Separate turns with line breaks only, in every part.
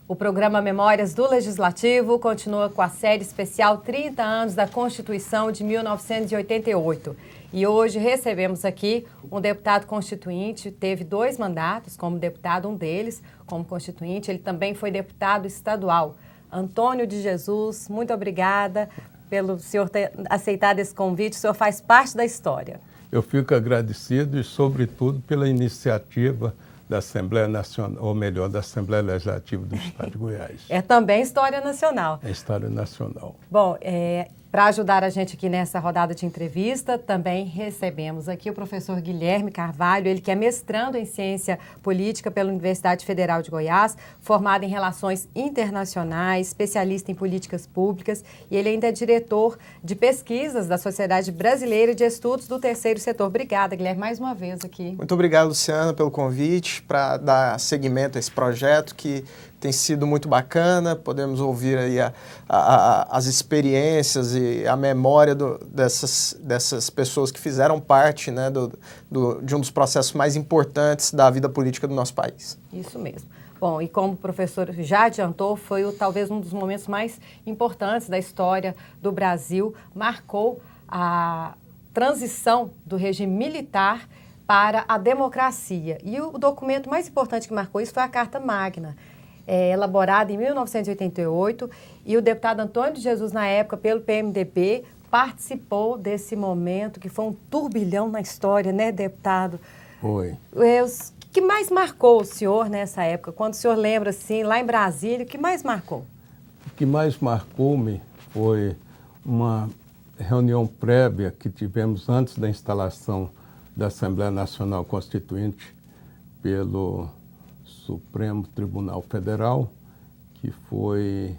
O programa Memórias do Legislativo continua com a série especial 30 anos da Constituição de 1988. E hoje recebemos aqui um deputado constituinte, teve 2 mandatos como deputado, um deles como constituinte, ele também foi deputado estadual. Antônio de Jesus, muito obrigada pelo senhor ter aceitado esse convite, o senhor faz parte da história.
Eu fico agradecido e, sobretudo, pela iniciativa da Assembleia Nacional, ou melhor, da Assembleia Legislativa do Estado de Goiás.
É também história nacional.
É história nacional.
Bom, para ajudar a gente aqui nessa rodada de entrevista, também recebemos aqui o professor Guilherme Carvalho, ele que é mestrando em Ciência Política pela Universidade Federal de Goiás, formado em Relações Internacionais, especialista em Políticas Públicas, e ele ainda é diretor de pesquisas da Sociedade Brasileira de Estudos do Terceiro Setor. Obrigada, Guilherme, mais uma vez aqui.
Muito obrigado, Luciana, pelo convite, para dar seguimento a esse projeto que tem sido muito bacana. Podemos ouvir aí as experiências e a memória dessas pessoas que fizeram parte, né, de um dos processos mais importantes da vida política do nosso país.
Isso mesmo. Bom, e como o professor já adiantou, foi talvez um dos momentos mais importantes da história do Brasil, marcou a transição do regime militar para a democracia. E o documento mais importante que marcou isso foi a Carta Magna, elaborada em 1988, e o deputado Antônio de Jesus, na época, pelo PMDB, participou desse momento, que foi um turbilhão na história, né, deputado?
Foi.
O que mais marcou o senhor nessa época? Quando o senhor lembra, assim, lá em Brasília, o que mais marcou?
O que mais marcou-me foi uma reunião prévia que tivemos antes da instalação da Assembleia Nacional Constituinte pelo Supremo Tribunal Federal, que foi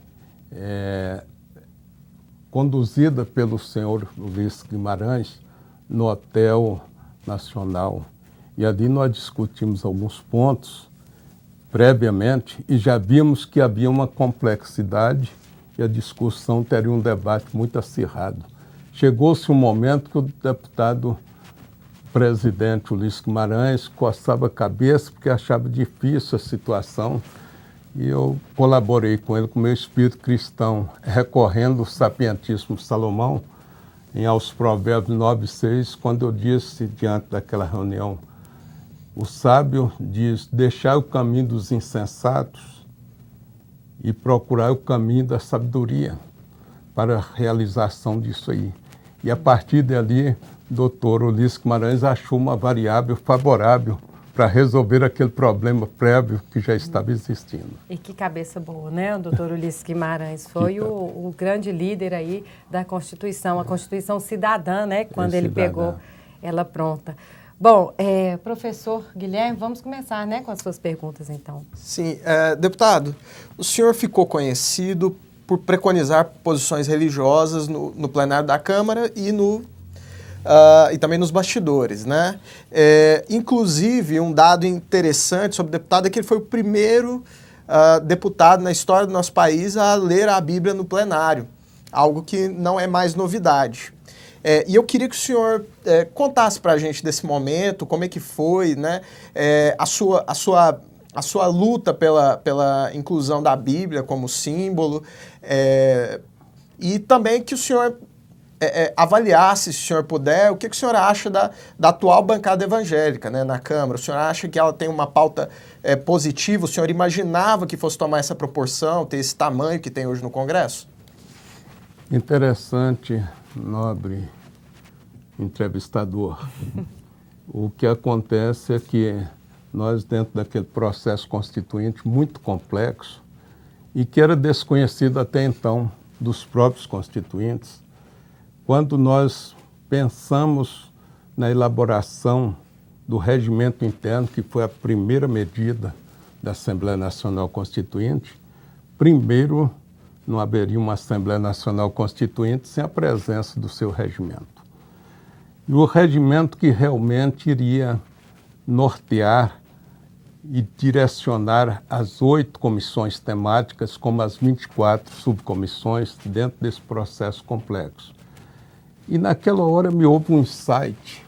conduzida pelo senhor Ulisses Guimarães no Hotel Nacional. E ali nós discutimos alguns pontos previamente e já vimos que havia uma complexidade e a discussão teria um debate muito acirrado. Chegou-se um momento que o deputado presidente Ulisses Guimarães coçava a cabeça porque achava difícil a situação, e eu colaborei com ele, com o meu espírito cristão, recorrendo ao sapientíssimo Salomão, em Aos Provérbios 9:6, quando eu disse, diante daquela reunião, o sábio diz: deixai o caminho dos insensatos e procurai o caminho da sabedoria para a realização disso aí. E a partir dali, o doutor Ulisses Guimarães achou uma variável favorável para resolver aquele problema prévio que já estava existindo.
E que cabeça boa, né, o doutor Ulisses Guimarães? Foi o grande líder aí da Constituição, a Constituição cidadã, né, quando ele pegou ela pronta. Bom, professor Guilherme, vamos começar, né, com as suas perguntas, então.
Sim, deputado, o senhor ficou conhecido por preconizar posições religiosas no plenário da Câmara e também nos bastidores, né? Inclusive, um dado interessante sobre o deputado é que ele foi o primeiro deputado na história do nosso país a ler a Bíblia no plenário, algo que não é mais novidade. E eu queria que o senhor contasse para a gente desse momento, como é que foi, né, a sua luta pela inclusão da Bíblia como símbolo, e também que o senhor avaliasse, se o senhor puder, o que o senhor acha da atual bancada evangélica, né, na Câmara. O senhor acha que ela tem uma pauta positiva? O senhor imaginava que fosse tomar essa proporção, ter esse tamanho que tem hoje no Congresso?
Interessante, nobre entrevistador. O que acontece é que nós, dentro daquele processo constituinte muito complexo e que era desconhecido até então dos próprios constituintes, quando nós pensamos na elaboração do regimento interno, que foi a primeira medida da Assembleia Nacional Constituinte, primeiro não haveria uma Assembleia Nacional Constituinte sem a presença do seu regimento. E o regimento que realmente iria nortear e direcionar as 8 comissões temáticas, como as 24 subcomissões dentro desse processo complexo. E naquela hora me houve um insight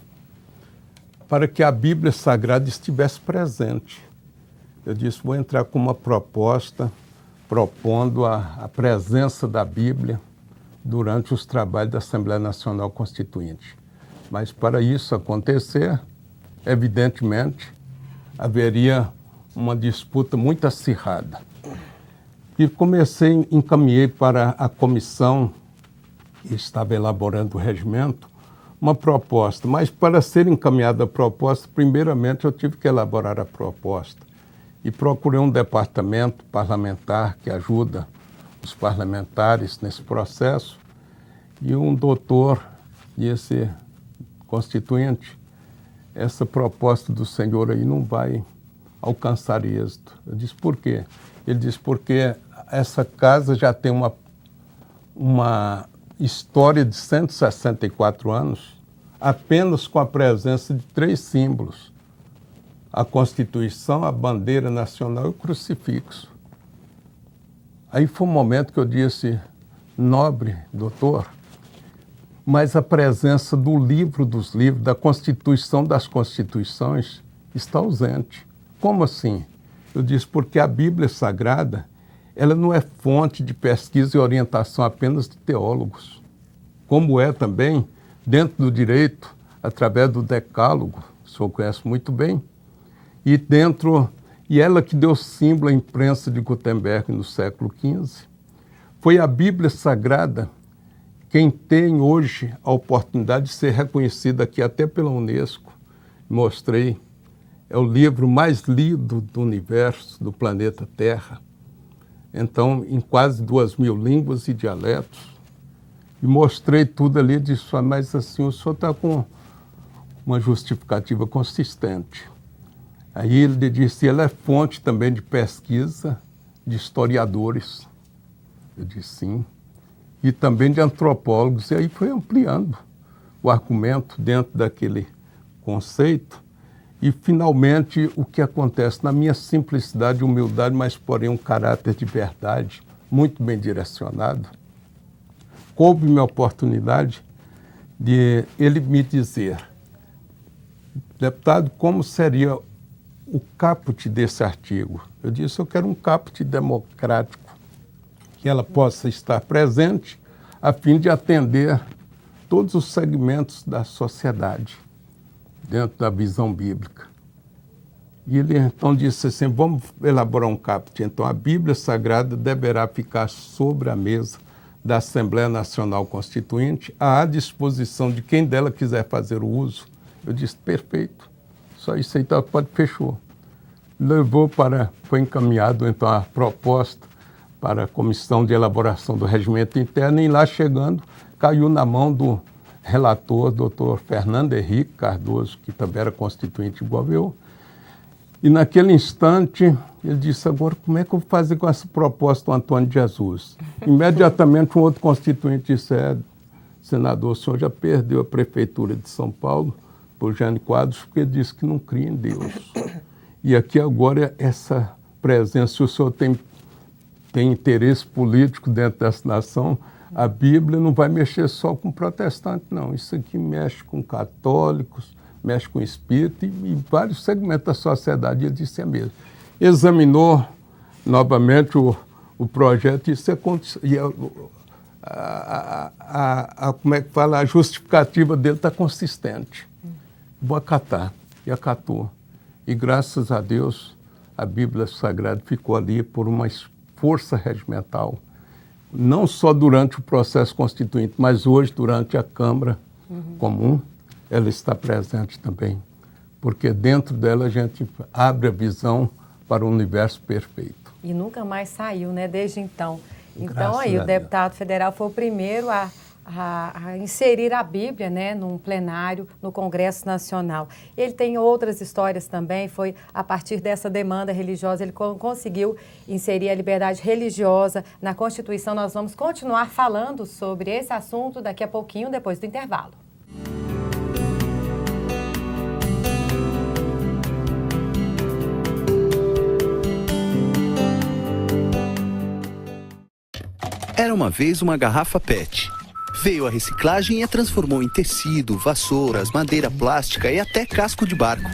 para que a Bíblia Sagrada estivesse presente. Eu disse, vou entrar com uma proposta propondo a presença da Bíblia durante os trabalhos da Assembleia Nacional Constituinte. Mas para isso acontecer, evidentemente, haveria uma disputa muito acirrada. E encaminhei para a comissão que estava elaborando o regimento uma proposta, mas para ser encaminhada a proposta, primeiramente eu tive que elaborar a proposta e procurei um departamento parlamentar que ajuda os parlamentares nesse processo e um doutor disse, constituinte, essa proposta do senhor aí não vai alcançar êxito. Eu disse, por quê? Ele disse, porque essa casa já tem uma história de 164 anos, apenas com a presença de 3 símbolos: a Constituição, a bandeira nacional e o crucifixo. Aí foi um momento que eu disse, nobre doutor, mas a presença do livro dos livros, da Constituição das Constituições, está ausente. Como assim? Eu disse, porque a Bíblia Sagrada, ela não é fonte de pesquisa e orientação apenas de teólogos, como é também dentro do direito, através do Decálogo, o senhor conhece muito bem, e ela que deu símbolo à imprensa de Gutenberg no século XV. Foi a Bíblia Sagrada quem tem hoje a oportunidade de ser reconhecida aqui até pela Unesco. Mostrei, é o livro mais lido do universo, do planeta Terra. Então, em quase 2.000 línguas e dialetos. E mostrei tudo ali e disse, mas assim, o senhor está com uma justificativa consistente. Aí ele disse, ela é fonte também de pesquisa de historiadores. Eu disse, sim. E também de antropólogos. E aí foi ampliando o argumento dentro daquele conceito. E, finalmente, o que acontece? Na minha simplicidade e humildade, mas, porém, um caráter de verdade muito bem direcionado, coube-me a oportunidade de ele me dizer, deputado, como seria o caput desse artigo? Eu disse, eu quero um caput democrático, que ela possa estar presente a fim de atender todos os segmentos da sociedade, dentro da visão bíblica. E ele então disse assim, vamos elaborar um caput. Então a Bíblia Sagrada deverá ficar sobre a mesa da Assembleia Nacional Constituinte à disposição de quem dela quiser fazer o uso. Eu disse, perfeito, só isso aí pode, fechou. Foi encaminhado então a proposta para a Comissão de Elaboração do Regimento Interno e lá chegando, caiu na mão do relator, doutor Fernando Henrique Cardoso, que também era constituinte igual eu, e naquele instante ele disse, agora como é que eu vou fazer com essa proposta do Antônio de Jesus? Imediatamente um outro constituinte disse, senador, o senhor já perdeu a prefeitura de São Paulo por Jânio Quadros, porque ele disse que não cria em Deus. E aqui agora essa presença, se o senhor tem interesse político dentro dessa nação, a Bíblia não vai mexer só com protestantes, não. Isso aqui mexe com católicos, mexe com espírita e vários segmentos da sociedade. Ele disse mesmo. Examinou novamente o projeto e como é que fala? A justificativa dele está consistente. Vou acatar. E acatou. E graças a Deus, a Bíblia Sagrada ficou ali por uma força regimental, não só durante o processo constituinte, mas hoje, durante a Câmara Comum, ela está presente também, porque dentro dela a gente abre a visão para o universo perfeito.
E nunca mais saiu, né, desde então. Então,
Graças
aí,
a
o deputado federal foi o primeiro a inserir a Bíblia, né, num plenário no Congresso Nacional. Ele tem outras histórias também, foi a partir dessa demanda religiosa, ele conseguiu inserir a liberdade religiosa na Constituição. Nós vamos continuar falando sobre esse assunto daqui a pouquinho, depois do intervalo.
Era uma vez uma garrafa PET. Veio a reciclagem e a transformou em tecido, vassouras, madeira plástica e até casco de barco.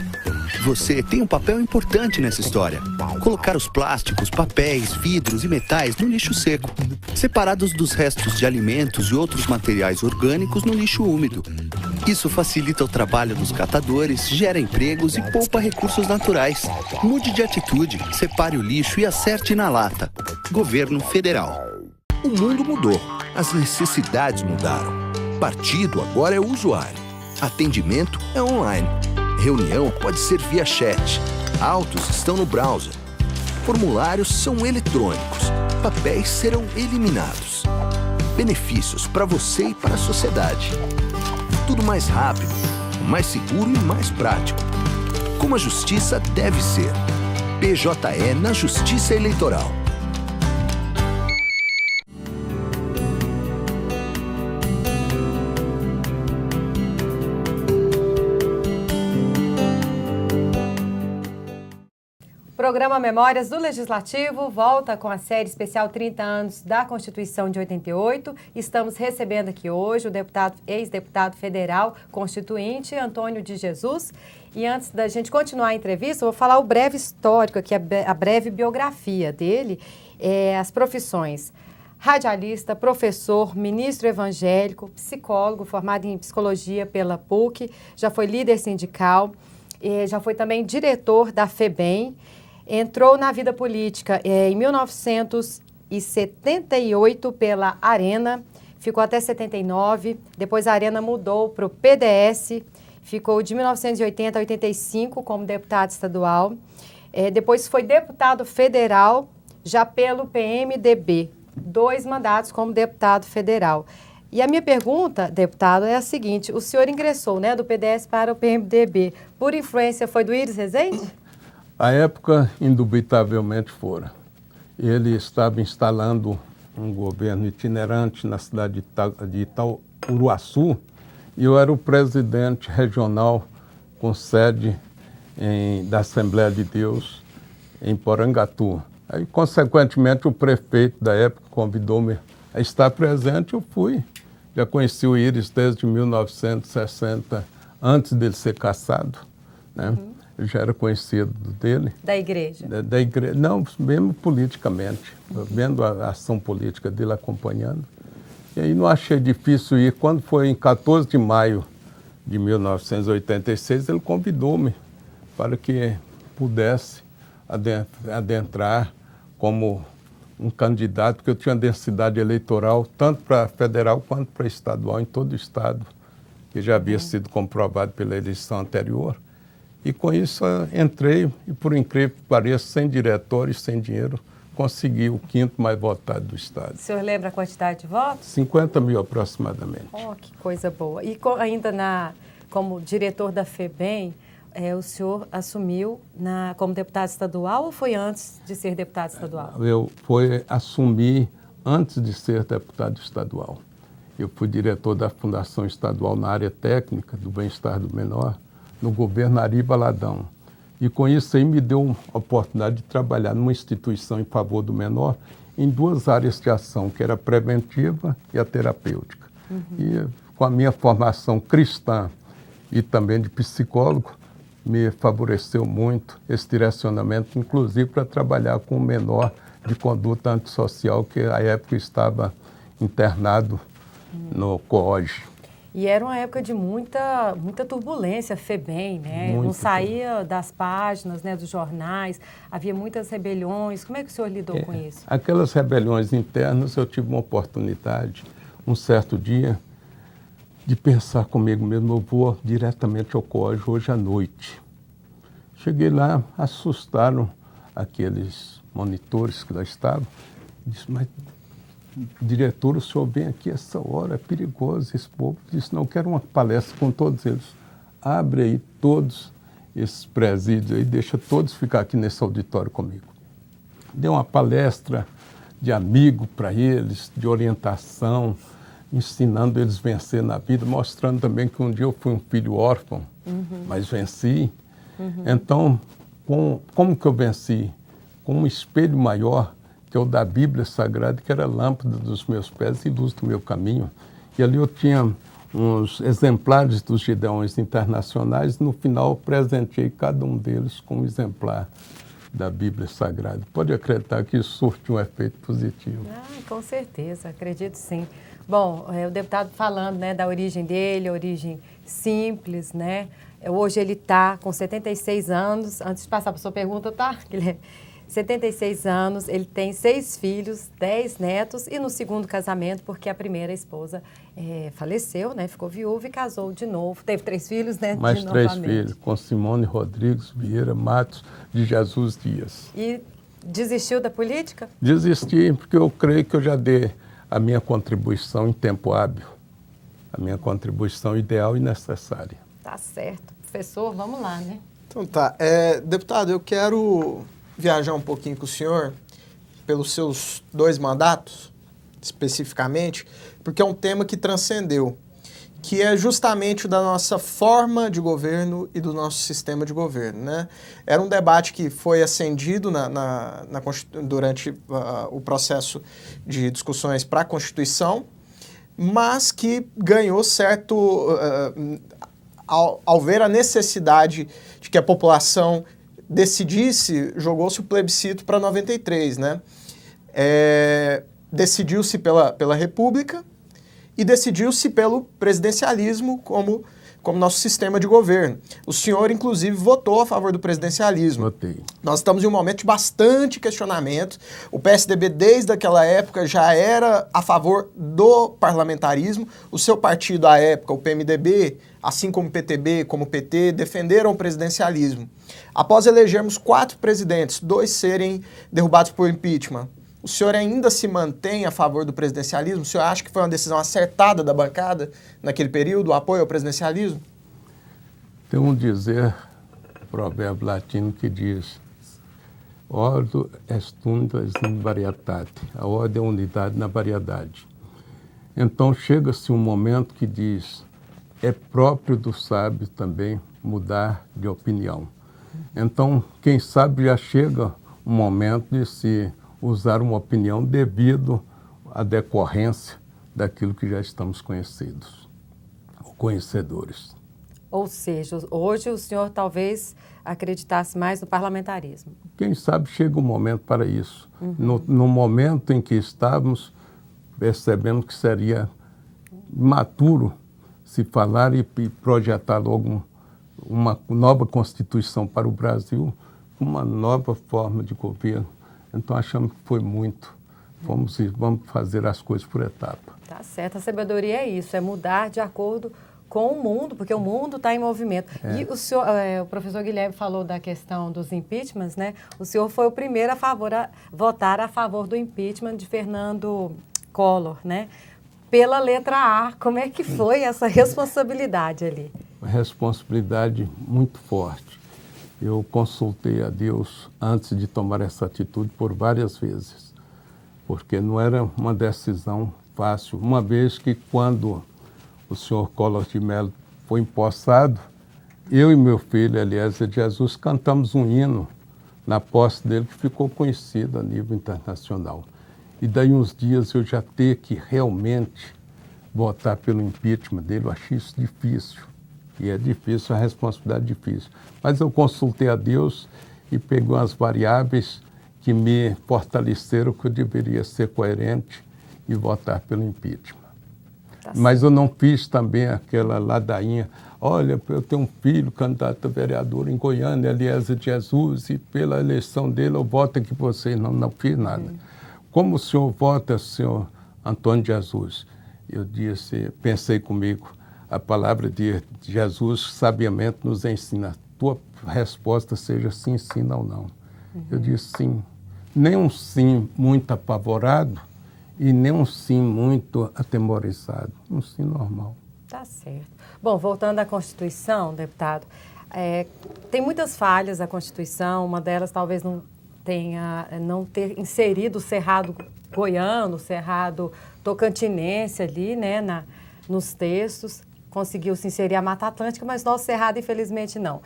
Você tem um papel importante nessa história. Colocar os plásticos, papéis, vidros e metais no lixo seco, separados dos restos de alimentos e outros materiais orgânicos no lixo úmido. Isso facilita o trabalho dos catadores, gera empregos e poupa recursos naturais. Mude de atitude, separe o lixo e acerte na lata. Governo Federal.
O mundo mudou, as necessidades mudaram. Partido agora é o usuário. Atendimento é online. Reunião pode ser via chat. Autos estão no browser. Formulários são eletrônicos. Papéis serão eliminados. Benefícios para você e para a sociedade. Tudo mais rápido, mais seguro e mais prático. Como a justiça deve ser. PJE na Justiça Eleitoral.
O programa Memórias do Legislativo volta com a série especial 30 anos da Constituição de 88. Estamos recebendo aqui hoje o ex-deputado federal constituinte Antônio de Jesus. E antes da gente continuar a entrevista, eu vou falar o breve histórico aqui, a breve biografia dele, as profissões: radialista, professor, ministro evangélico, psicólogo, formado em psicologia pela PUC, já foi líder sindical, já foi também diretor da FEBEM. Entrou na vida política em 1978 pela Arena, ficou até 79, depois a Arena mudou para o PDS, ficou de 1980 a 85 como deputado estadual, depois foi deputado federal já pelo PMDB, 2 mandatos como deputado federal. E a minha pergunta, deputado, é a seguinte: o senhor ingressou, do PDS para o PMDB, por influência foi do Íris Rezende?
A época, indubitavelmente, fora. Ele estava instalando um governo itinerante na cidade de Itauruaçu e eu era o presidente regional com sede da Assembleia de Deus em Porangatu. Aí, consequentemente, o prefeito da época convidou-me a estar presente, eu fui. Já conheci o Íris desde 1960, antes dele ser cassado, né? Eu já era conhecido dele.
Da igreja?
Da igreja, não, mesmo politicamente, vendo a ação política dele, acompanhando. E aí não achei difícil ir. Quando foi em 14 de maio de 1986, ele convidou-me para que pudesse adentrar como um candidato, porque eu tinha densidade eleitoral tanto para federal quanto para estadual, em todo o estado, que já havia sido comprovado pela eleição anterior. E com isso entrei e, por incrível que pareça, sem diretório e sem dinheiro, consegui o 5º mais votado do estado.
O senhor lembra a quantidade de votos?
50 mil aproximadamente.
Oh, que coisa boa. E ainda como diretor da FEBEM, o senhor assumiu como deputado estadual ou foi antes de ser deputado estadual?
Eu assumi antes de ser deputado estadual. Eu fui diretor da Fundação Estadual na área técnica do bem-estar do menor, no governo Ari Valadão. E com isso aí me deu a oportunidade de trabalhar numa instituição em favor do menor em 2 áreas de ação, que era a preventiva e a terapêutica. E com a minha formação cristã e também de psicólogo, me favoreceu muito esse direcionamento, inclusive para trabalhar com o menor de conduta antissocial, que à época estava internado no COOG.
E era uma época de muita turbulência, FEBEM, né? Não saía das páginas, dos jornais, havia muitas rebeliões. Como é que o senhor lidou com isso?
Aquelas rebeliões internas, eu tive uma oportunidade, um certo dia, de pensar comigo mesmo: eu vou diretamente ao COOG hoje à noite. Cheguei lá, assustaram aqueles monitores que lá estavam. Disse: mas diretor, o senhor vem aqui essa hora, é perigoso esse povo. Disse: não, eu quero uma palestra com todos eles. Abre aí todos esses presídios aí, deixa todos ficar aqui nesse auditório comigo. Deu uma palestra de amigo para eles, de orientação, ensinando eles a vencer na vida, mostrando também que um dia eu fui um filho órfão, mas venci. Então, como que eu venci? Com um espelho maior, que é o da Bíblia Sagrada, que era a lâmpada dos meus pés e luz do meu caminho. E ali eu tinha uns exemplares dos Gideões Internacionais. No final, presenteei cada um deles com um exemplar da Bíblia Sagrada. Pode acreditar que isso surte um efeito positivo.
Com certeza, acredito sim. Bom, o deputado falando, né, da origem dele, a origem simples, né? Hoje ele está com 76 anos. Antes de passar para a sua pergunta, tá? 76 anos, ele tem 6 filhos, 10 netos e no segundo casamento, porque a primeira esposa faleceu, né? Ficou viúva e casou de novo. Teve 3 filhos, né?
Mais 3 filhos, com Simone Rodrigues Vieira Matos de Jesus Dias.
E desistiu da política?
Desisti, porque eu creio que eu já dei a minha contribuição em tempo hábil, a minha contribuição ideal e necessária.
Tá certo. Professor, vamos lá, né?
Então tá. Deputado, eu quero viajar um pouquinho com o senhor pelos seus 2 mandatos, especificamente, porque é um tema que transcendeu, que é justamente o da nossa forma de governo e do nosso sistema de governo, né? Era um debate que foi acendido durante o processo de discussões para a Constituição, mas que ganhou certo... Ao ver a necessidade de que a população decidisse, jogou-se o plebiscito para 93, né? Decidiu-se pela República e decidiu-se pelo presidencialismo como nosso sistema de governo. O senhor, inclusive, votou a favor do presidencialismo.
Votei.
Nós estamos em um momento de bastante questionamento. O PSDB, desde aquela época, já era a favor do parlamentarismo. O seu partido, à época, o PMDB, assim como o PTB, como o PT, defenderam o presidencialismo. Após elegermos 4 presidentes, 2 serem derrubados por impeachment, o senhor ainda se mantém a favor do presidencialismo? O senhor acha que foi uma decisão acertada da bancada naquele período, o apoio ao presidencialismo?
Tem um provérbio latino que diz: ordo est unitas in varietate. A ordem é a unidade na variedade. Então chega-se um momento que diz: é próprio do sábio também mudar de opinião. Então, quem sabe já chega um momento de se usar uma opinião devido à decorrência daquilo que já estamos conhecedores.
Ou seja, hoje o senhor talvez acreditasse mais no parlamentarismo.
Quem sabe chega um momento para isso. No momento em que estávamos, percebendo que seria imaturo se falar e projetar logo uma nova Constituição para o Brasil, uma nova forma de governo. Então achamos que foi muito. Vamos fazer as coisas por etapa.
Tá certo, a sabedoria é isso, é mudar de acordo com o mundo, porque o mundo está em movimento. E o senhor, o professor Guilherme falou da questão dos impeachments, né? O senhor foi o primeiro a votar a favor do impeachment de Fernando Collor, né? Pela letra A, como é que foi essa responsabilidade ali?
Uma responsabilidade muito forte. Eu consultei a Deus antes de tomar essa atitude por várias vezes, porque não era uma decisão fácil. Uma vez que quando o senhor Collor de Mello foi empossado, eu e meu filho, Eliezer de Jesus, cantamos um hino na posse dele que ficou conhecido a nível internacional. E daí uns dias eu já ter que realmente votar pelo impeachment dele, eu achei isso difícil. E é difícil, a responsabilidade é difícil. Mas eu consultei a Deus e peguei umas variáveis que me fortaleceram que eu deveria ser coerente e votar pelo impeachment. Tá. Mas eu não fiz também aquela ladainha: olha, eu tenho um filho candidato a vereador em Goiânia, Eliezer de Jesus, e pela eleição dele eu voto aqui por vocês. Não fiz nada. Como o senhor vota, senhor Antônio Jesus? Eu disse, pensei comigo, a palavra de Jesus sabiamente nos ensina: tua resposta seja sim, sim, não, não. Eu disse sim. Nem um sim muito apavorado e nem um sim muito atemorizado. Um sim normal.
Tá certo. Bom, voltando à Constituição, deputado, tem muitas falhas a Constituição, uma delas talvez não ter inserido o Cerrado goiano, o Cerrado tocantinense ali, né, nos textos. Conseguiu se inserir a Mata Atlântica, mas nosso Cerrado, infelizmente, não.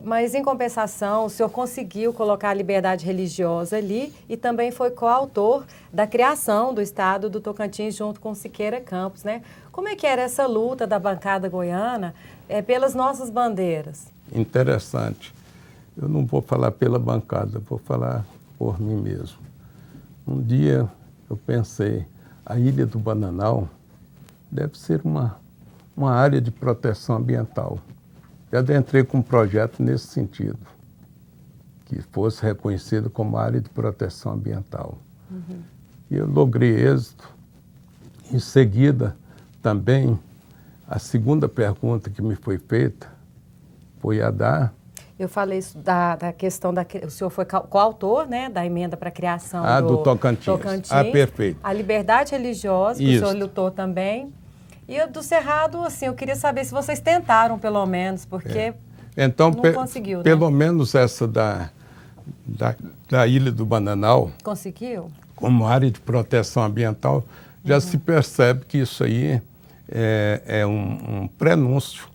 Mas, em compensação, o senhor conseguiu colocar a liberdade religiosa ali e também foi coautor da criação do Estado do Tocantins junto com Siqueira Campos, né? Como é que era essa luta da bancada goiana pelas nossas bandeiras?
Interessante. Eu não vou falar pela bancada, vou falar por mim mesmo. Um dia eu pensei, a Ilha do Bananal deve ser uma área de proteção ambiental. Eu adentrei com um projeto nesse sentido, que fosse reconhecido como área de proteção ambiental. Uhum. E eu logrei êxito. Em seguida, também, a segunda pergunta que me foi feita foi a da...
Eu falei isso da questão o senhor foi coautor, né, da emenda para a criação
do Tocantins. Perfeito.
A liberdade religiosa, que o senhor lutou também. E do Cerrado, assim, eu queria saber se vocês tentaram, pelo menos, porque
então,
não conseguiu, né?
Pelo menos essa da Ilha do Bananal...
Conseguiu?
Como área de proteção ambiental, já se percebe que isso aí é um prenúncio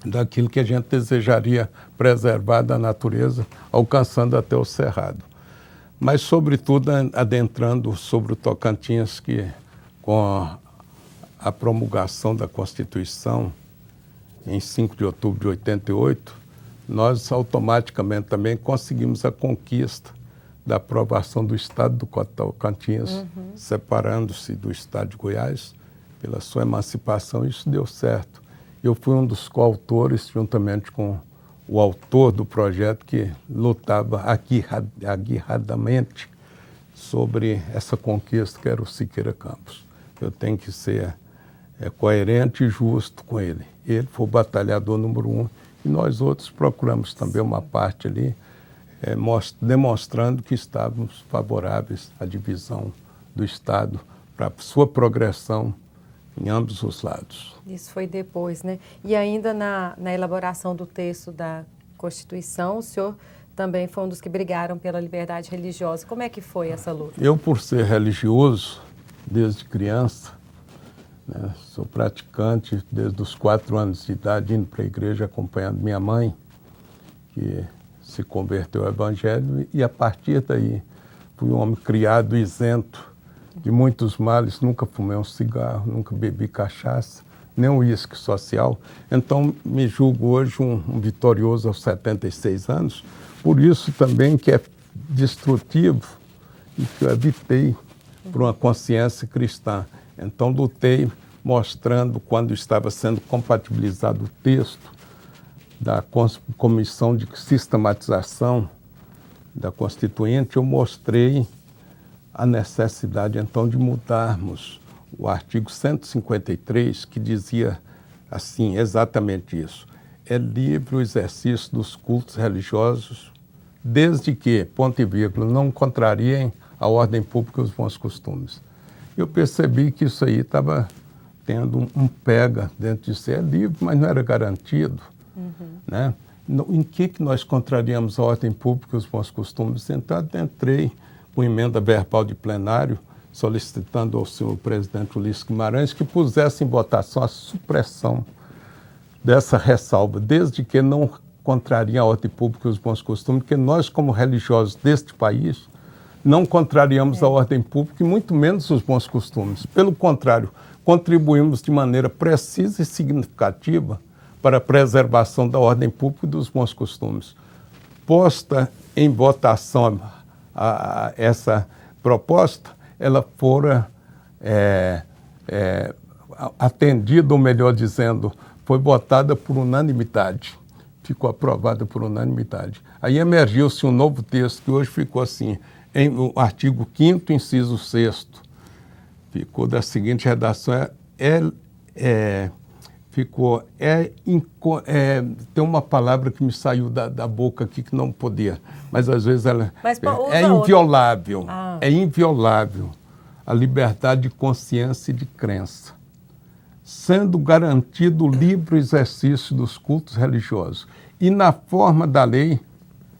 daquilo que a gente desejaria preservar da natureza, alcançando até o Cerrado. Mas, sobretudo, adentrando sobre o Tocantins, que com a promulgação da Constituição, em 5 de outubro de 88, nós automaticamente também conseguimos a conquista da aprovação do Estado do Tocantins, separando-se do Estado de Goiás pela sua emancipação. Isso deu certo. Eu fui um dos coautores, juntamente com o autor do projeto, que lutava aguerradamente sobre essa conquista, que era o Siqueira Campos. Eu tenho que ser coerente e justo com ele. Ele foi o batalhador número 1 e nós outros procuramos também uma parte ali, demonstrando que estávamos favoráveis à divisão do Estado para sua progressão em ambos os lados.
Isso foi depois, né? E ainda na elaboração do texto da Constituição, o senhor também foi um dos que brigaram pela liberdade religiosa. Como é que foi essa luta?
Eu, por ser religioso desde criança, né, sou praticante desde os 4 anos de idade, indo para a igreja acompanhando minha mãe, que se converteu ao Evangelho, e a partir daí fui um homem criado isento de muitos males, nunca fumei um cigarro, nunca bebi cachaça, nem um uísque social. Então me julgo hoje um vitorioso aos 76 anos, por isso também que é destrutivo e que eu evitei por uma consciência cristã. Então lutei mostrando, quando estava sendo compatibilizado o texto da Comissão de Sistematização da Constituinte, eu mostrei a necessidade, então, de mudarmos o artigo 153, que dizia assim, exatamente isso. É livre o exercício dos cultos religiosos, desde que, ponto e vírgula, não contrariem a ordem pública e os bons costumes. Eu percebi que isso aí estava tendo um pega dentro de si. É livre, mas não era garantido. Né? Em que nós contrariamos a ordem pública e os bons costumes? Então, entrei com emenda verbal de plenário, solicitando ao senhor presidente Ulisses Guimarães que pusesse em votação a supressão dessa ressalva, desde que não contraria a ordem pública e os bons costumes, porque nós, como religiosos deste país, não contrariamos a ordem pública e muito menos os bons costumes. Pelo contrário, contribuímos de maneira precisa e significativa para a preservação da ordem pública e dos bons costumes. Posta em votação essa proposta, ela fora atendida, ou melhor dizendo, foi votada por unanimidade. Ficou aprovada por unanimidade. Aí emergiu-se um novo texto que hoje ficou assim, no artigo 5º, inciso 6º. Ficou da seguinte redação, tem uma palavra que me saiu da boca aqui que não podia, mas às vezes ela é inviolável. É inviolável a liberdade de consciência e de crença, sendo garantido o livre exercício dos cultos religiosos e, na forma da lei,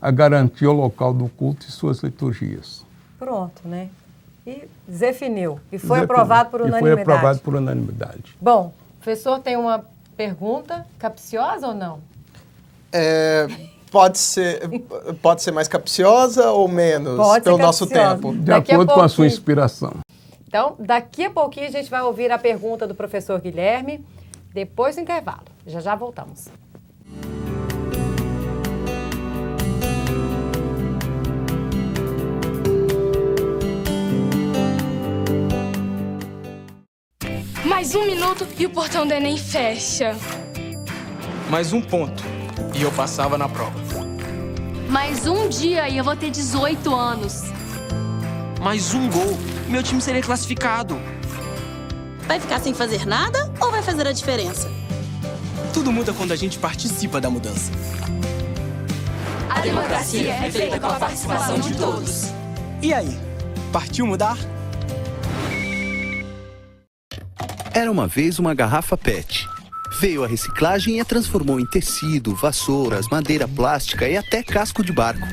a garantia ao local do culto e suas liturgias.
Pronto, né? E definiu. E foi aprovado por unanimidade.
E foi aprovado por unanimidade.
Bom, o professor tem uma pergunta capciosa ou não?
Pode ser mais capciosa ou menos,
Pode
pelo
ser
nosso
capciosa.
tempo?
De acordo com a sua inspiração.
Então, daqui a pouquinho a gente vai ouvir a pergunta do professor Guilherme, depois do intervalo. Já já voltamos.
Mais um minuto e o portão do Enem fecha.
Mais um ponto e eu passava na prova.
Mais um dia e eu vou ter 18 anos.
Mais um gol, meu time seria classificado.
Vai ficar sem fazer nada ou vai fazer a diferença?
Tudo muda quando a gente participa da mudança.
A democracia é feita com a participação de todos.
E aí, partiu mudar?
Era uma vez uma garrafa PET. Veio a reciclagem e a transformou em tecido, vassouras, madeira plástica e até casco de barco.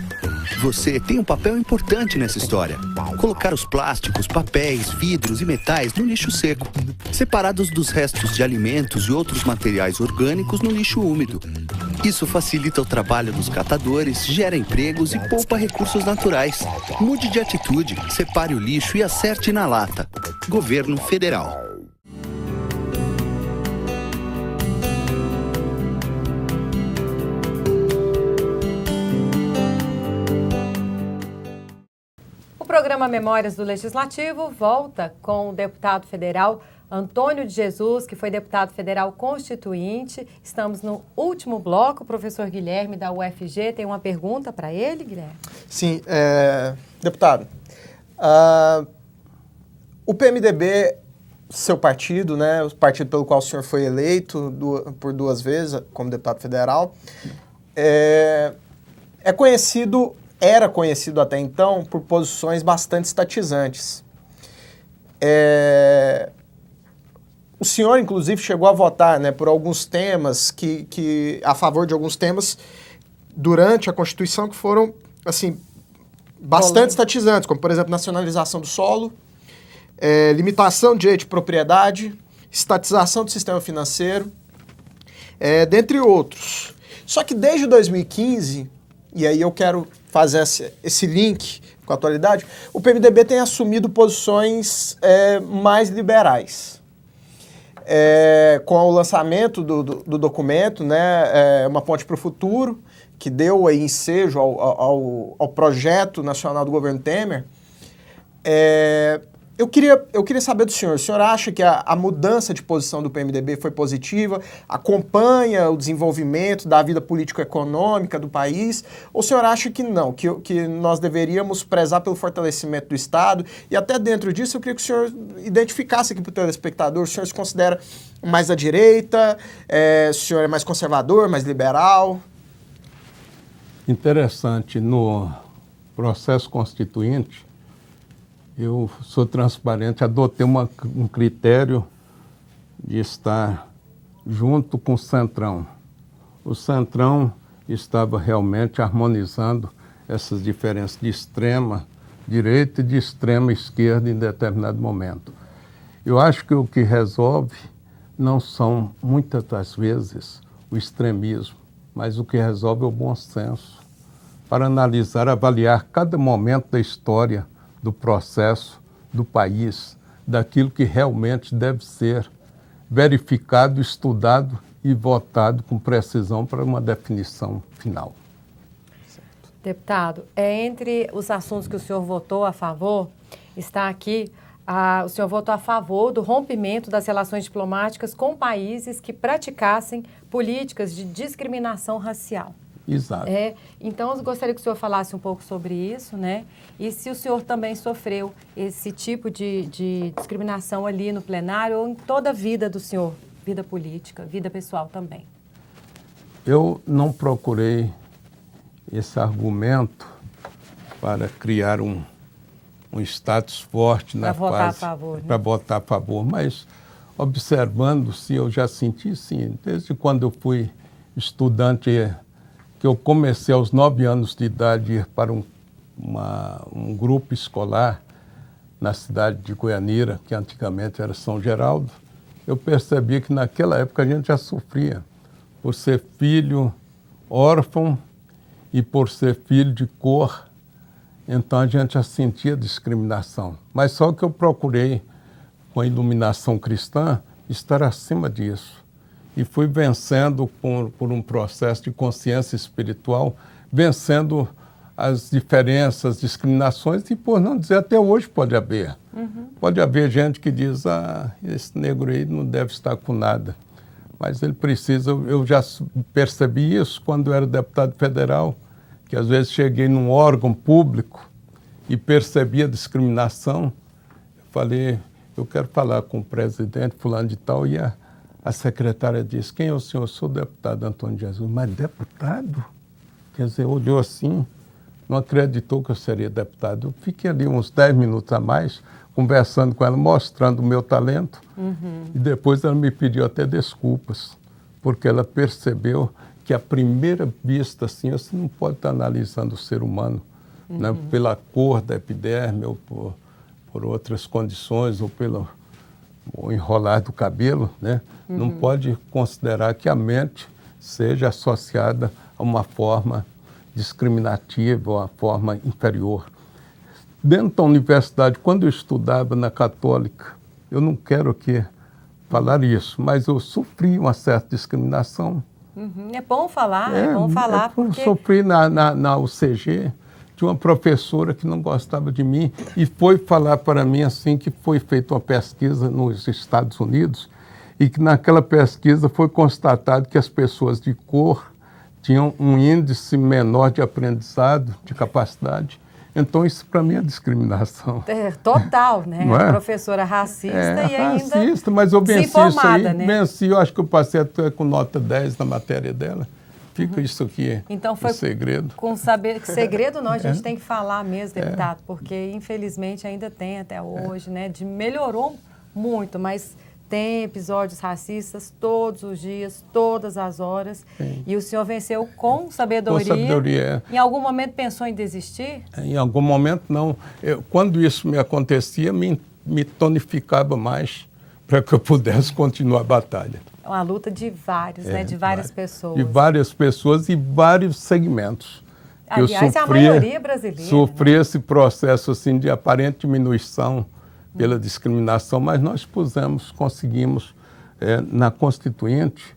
Você tem um papel importante nessa história. Colocar os plásticos, papéis, vidros e metais no lixo seco, separados dos restos de alimentos e outros materiais orgânicos no lixo úmido. Isso facilita o trabalho dos catadores, gera empregos e poupa recursos naturais. Mude de atitude, separe o lixo e acerte na lata. Governo Federal.
O programa Memórias do Legislativo volta com o deputado federal Antônio de Jesus, que foi deputado federal constituinte. Estamos no último bloco. O professor Guilherme, da UFG, tem uma pergunta para ele, Guilherme?
Sim, deputado. O PMDB, seu partido, né, o partido pelo qual o senhor foi eleito por 2 vezes como deputado federal, era conhecido até então por posições bastante estatizantes. O senhor, inclusive, chegou a votar, né, por alguns temas, a favor de alguns temas durante a Constituição que foram, assim, bastante estatizantes, como, por exemplo, nacionalização do solo, limitação do direito de propriedade, estatização do sistema financeiro, dentre outros. Só que desde 2015, e aí eu quero fazer esse link com a atualidade, o PMDB tem assumido posições mais liberais. Com o lançamento do documento, né, Uma Ponte para o Futuro, que deu aí ensejo ao projeto nacional do governo Temer, eu queria saber do senhor. O senhor acha que a mudança de posição do PMDB foi positiva? Acompanha o desenvolvimento da vida político-econômica do país? Ou o senhor acha que não, que nós deveríamos prezar pelo fortalecimento do Estado? E até dentro disso, eu queria que o senhor identificasse aqui para o telespectador. O senhor se considera mais à direita? O senhor é mais conservador, mais liberal?
Interessante, no processo constituinte, eu sou transparente, adotei um critério de estar junto com o Centrão. O Centrão estava realmente harmonizando essas diferenças de extrema direita e de extrema esquerda em determinado momento. Eu acho que o que resolve não são, muitas das vezes, o extremismo, mas o que resolve é o bom senso, para analisar, avaliar cada momento da história, do processo, do país, daquilo que realmente deve ser verificado, estudado e votado com precisão para uma definição final.
Deputado, entre os assuntos que o senhor votou a favor, está aqui, o senhor votou a favor do rompimento das relações diplomáticas com países que praticassem políticas de discriminação racial.
Exato.
Então, eu gostaria que o senhor falasse um pouco sobre isso, né? E se o senhor também sofreu esse tipo de discriminação ali no plenário ou em toda a vida do senhor, vida política, vida pessoal também.
Eu não procurei esse argumento para criar um status forte na fase para votar a favor, mas observando-se, eu já senti, sim, desde quando eu fui estudante, que eu comecei aos 9 anos de idade a ir para um grupo escolar na cidade de Goianira, que antigamente era São Geraldo, eu percebi que naquela época a gente já sofria por ser filho órfão e por ser filho de cor, então a gente já sentia discriminação. Mas só que eu procurei, com a iluminação cristã, estar acima disso. E fui vencendo por um processo de consciência espiritual, vencendo as diferenças, discriminações, e por não dizer, até hoje pode haver. Pode haver gente que diz, esse negro aí não deve estar com nada. Mas ele precisa, eu já percebi isso quando eu era deputado federal, que às vezes cheguei num órgão público e percebi a discriminação. Eu falei, eu quero falar com o presidente fulano de tal, e a secretária disse, quem é o senhor? Eu sou o deputado Antônio Jesus. Mas deputado? Quer dizer, olhou assim, não acreditou que eu seria deputado. Eu fiquei ali uns 10 minutos a mais, conversando com ela, mostrando o meu talento. E depois ela me pediu até desculpas, porque ela percebeu que à primeira vista, assim, você não pode estar analisando o ser humano, né, pela cor da epiderme, ou por outras condições, ou pelo enrolar do cabelo, né? Não pode considerar que a mente seja associada a uma forma discriminativa, ou a forma inferior. Dentro da universidade, quando eu estudava na Católica, eu não quero aqui falar isso, mas eu sofri uma certa discriminação.
É bom falar, porque...
Eu sofri na UCG de uma professora que não gostava de mim e foi falar para mim assim que foi feita uma pesquisa nos Estados Unidos e que naquela pesquisa foi constatado que as pessoas de cor tinham um índice menor de aprendizado, de capacidade. Então, isso para mim é discriminação.
Total, né?
Não é?
Professora racista e ainda
racista, mas eu venci isso aí.
né?
Venci, eu acho que eu passei até com nota 10 na matéria dela. Fica isso aqui,
então foi
segredo.
Com segredo não, a gente tem que falar mesmo, deputado, porque infelizmente ainda tem até hoje, né? Melhorou muito, mas tem episódios racistas todos os dias, todas as horas. Sim. E o senhor venceu com sabedoria.
Com sabedoria.
Em algum momento pensou em desistir?
Em algum momento não. Quando isso me acontecia, me tonificava mais para que eu pudesse continuar a batalha.
É uma luta de vários, né? De várias pessoas.
De várias pessoas e vários segmentos.
Aliás, a maioria brasileira.
Sofri esse processo assim, de aparente diminuição pela discriminação, mas nós conseguimos, na Constituinte,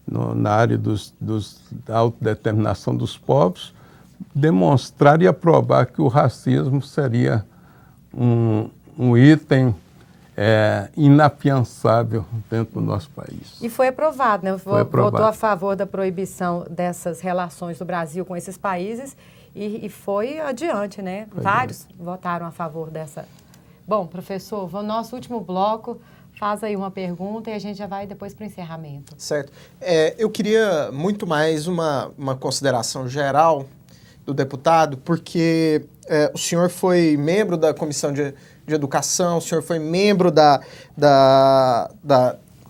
na área da autodeterminação dos povos, demonstrar e aprovar que o racismo seria um item inafiançável dentro do nosso país.
E foi aprovado, né?
Foi aprovado.
Votou a favor da proibição dessas relações do Brasil com esses países e foi adiante, né? Vários votaram a favor dessa. Bom, professor, o nosso último bloco, faz aí uma pergunta e a gente já vai depois para o encerramento.
Certo. Eu queria muito mais uma consideração geral do deputado, porque o senhor foi membro da Comissão de Educação, o senhor foi membro da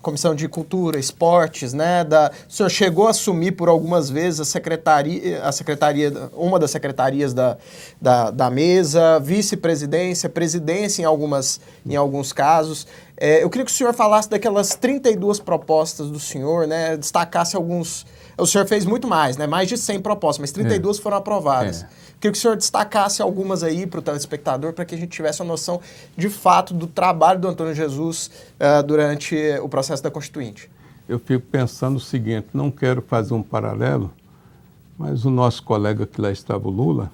Comissão de Cultura, Esportes, né? O senhor chegou a assumir por algumas vezes uma das secretarias da mesa, vice-presidência, presidência em alguns casos. Eu queria que o senhor falasse daquelas 32 propostas do senhor, né? Destacasse alguns... O senhor fez muito mais, né? Mais de 100 propostas, mas 32 foram aprovadas. Queria que o senhor destacasse algumas aí para o telespectador, para que a gente tivesse uma noção, de fato, do trabalho do Antônio Jesus durante o processo da Constituinte.
Eu fico pensando o seguinte, não quero fazer um paralelo, mas o nosso colega que lá estava, o Lula,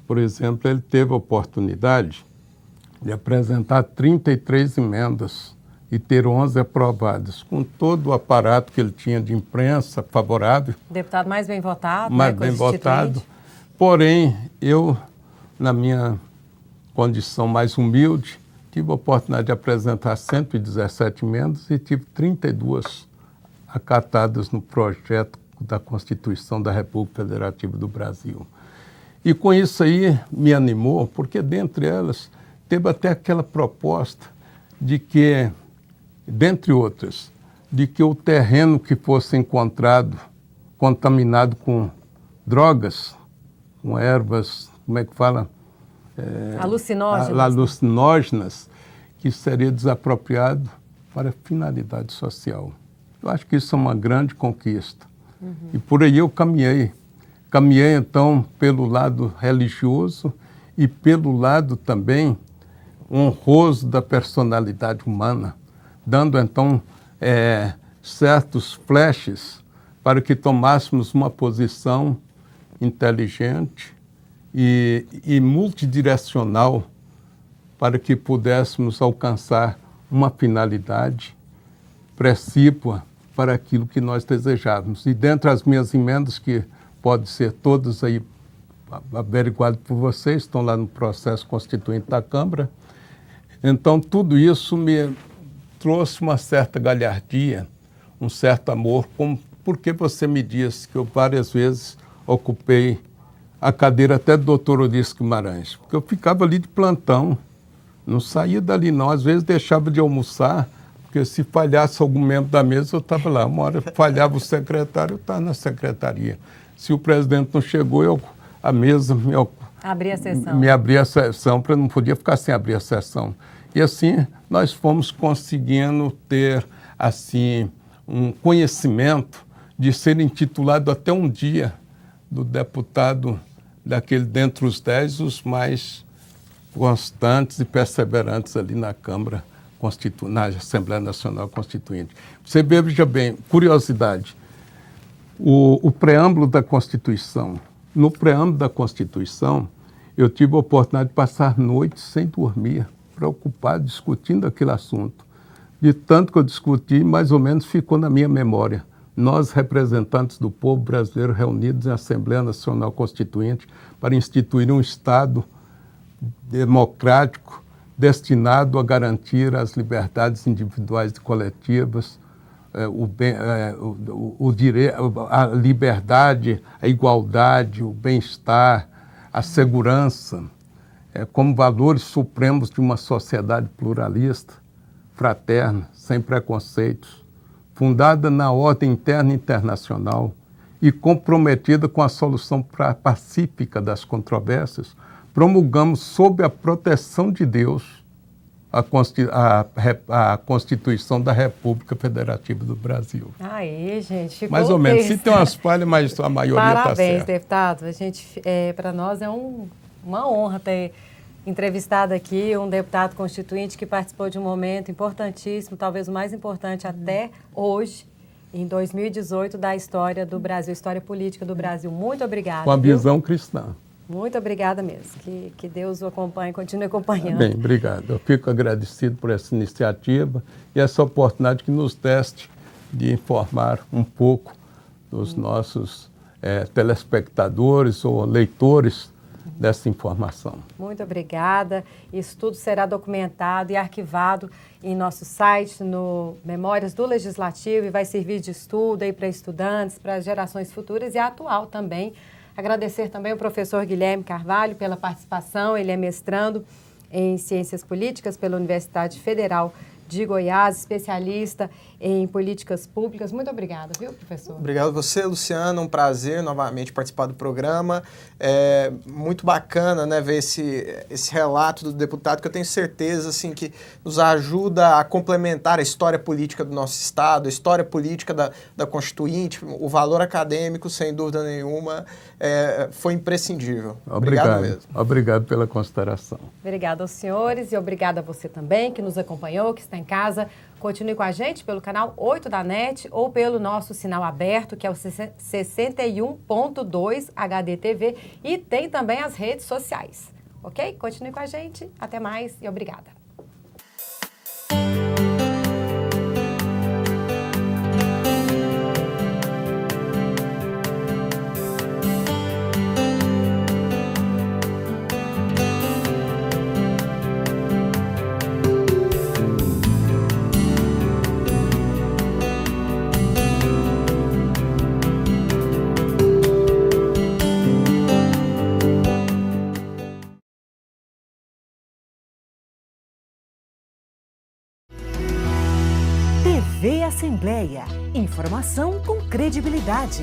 por exemplo, ele teve a oportunidade de apresentar 33 emendas e ter 11 aprovadas, com todo o aparato que ele tinha de imprensa favorável.
Deputado mais bem votado,
mais bem votado. Porém, eu, na minha condição mais humilde, tive a oportunidade de apresentar 117 emendas e tive 32 acatadas no projeto da Constituição da República Federativa do Brasil. E com isso aí me animou, porque dentre elas teve até aquela proposta de que, dentre outras, de que o terreno que fosse encontrado contaminado com drogas, com ervas, como é que fala? Alucinógenas, que seria desapropriado para finalidade social. Eu acho que isso é uma grande conquista. E por aí eu caminhei. Caminhei, então, pelo lado religioso e pelo lado também honroso da personalidade humana, dando, então, certos flashes para que tomássemos uma posição inteligente e multidirecional para que pudéssemos alcançar uma finalidade precípua para aquilo que nós desejávamos. E dentre as minhas emendas, que podem ser todas aí averiguadas por vocês, estão lá no processo constituinte da Câmara, então tudo isso me trouxe uma certa galhardia, um certo amor, porque você me disse que eu várias vezes ocupei a cadeira até do doutor Ulisses Guimarães, porque eu ficava ali de plantão, não saía dali não, às vezes deixava de almoçar, porque se falhasse algum membro da mesa, eu estava lá. Uma hora falhava o secretário, eu estava na secretaria. Se o presidente não chegou, a mesa me abria a sessão, porque eu não podia ficar sem abrir a sessão. E assim, nós fomos conseguindo ter, assim, um conhecimento de ser intitulado até um dia do deputado daquele dentre os 10, os mais constantes e perseverantes ali na Câmara, na Assembleia Nacional Constituinte. Você veja bem, curiosidade, o preâmbulo da Constituição. No preâmbulo da Constituição, eu tive a oportunidade de passar noites sem dormir, preocupado, discutindo aquele assunto. De tanto que eu discuti, mais ou menos ficou na minha memória. Nós, representantes do povo brasileiro, reunidos em Assembleia Nacional Constituinte para instituir um Estado democrático destinado a garantir as liberdades individuais e coletivas, a liberdade, a igualdade, o bem-estar, a segurança, como valores supremos de uma sociedade pluralista, fraterna, sem preconceitos, fundada na ordem interna e internacional e comprometida com a solução pacífica das controvérsias, promulgamos, sob a proteção de Deus, a Constituição da República Federativa do Brasil.
Aí, gente, ficou
mais ou menos. Se tem umas falhas, mas a maioria está certa.
Parabéns, deputado. Para nós é uma honra ter entrevistado aqui um deputado constituinte que participou de um momento importantíssimo, talvez o mais importante até hoje, em 2018, da história do Brasil, história política do Brasil. Muito obrigada.
Com a visão cristã.
Muito obrigada mesmo. Que Deus o acompanhe, continue acompanhando.
Bem, obrigado. Eu fico agradecido por essa iniciativa e essa oportunidade que nos deste de informar um pouco dos nossos telespectadores ou leitores dessa informação.
Muito obrigada. Isso tudo será documentado e arquivado em nosso site, no Memórias do Legislativo, e vai servir de estudo aí para estudantes, para gerações futuras e a atual também. Agradecer também ao professor Guilherme Carvalho pela participação. Ele é mestrando em Ciências Políticas pela Universidade Federal de Goiás, especialista em políticas públicas. Muito obrigada, viu, professor?
Obrigado a você, Luciana. Um prazer novamente participar do programa. É muito bacana, né, ver esse relato do deputado, que eu tenho certeza assim, que nos ajuda a complementar a história política do nosso Estado, a história política da Constituinte. O valor acadêmico, sem dúvida nenhuma, foi imprescindível. Obrigado mesmo.
Obrigado pela consideração.
Obrigada aos senhores e obrigada a você também que nos acompanhou, que está em casa. Continue com a gente pelo canal 8 da NET ou pelo nosso sinal aberto, que é o 61.2 HDTV, e tem também as redes sociais, ok? Continue com a gente, até mais e obrigada.
TV Assembleia. Informação com credibilidade.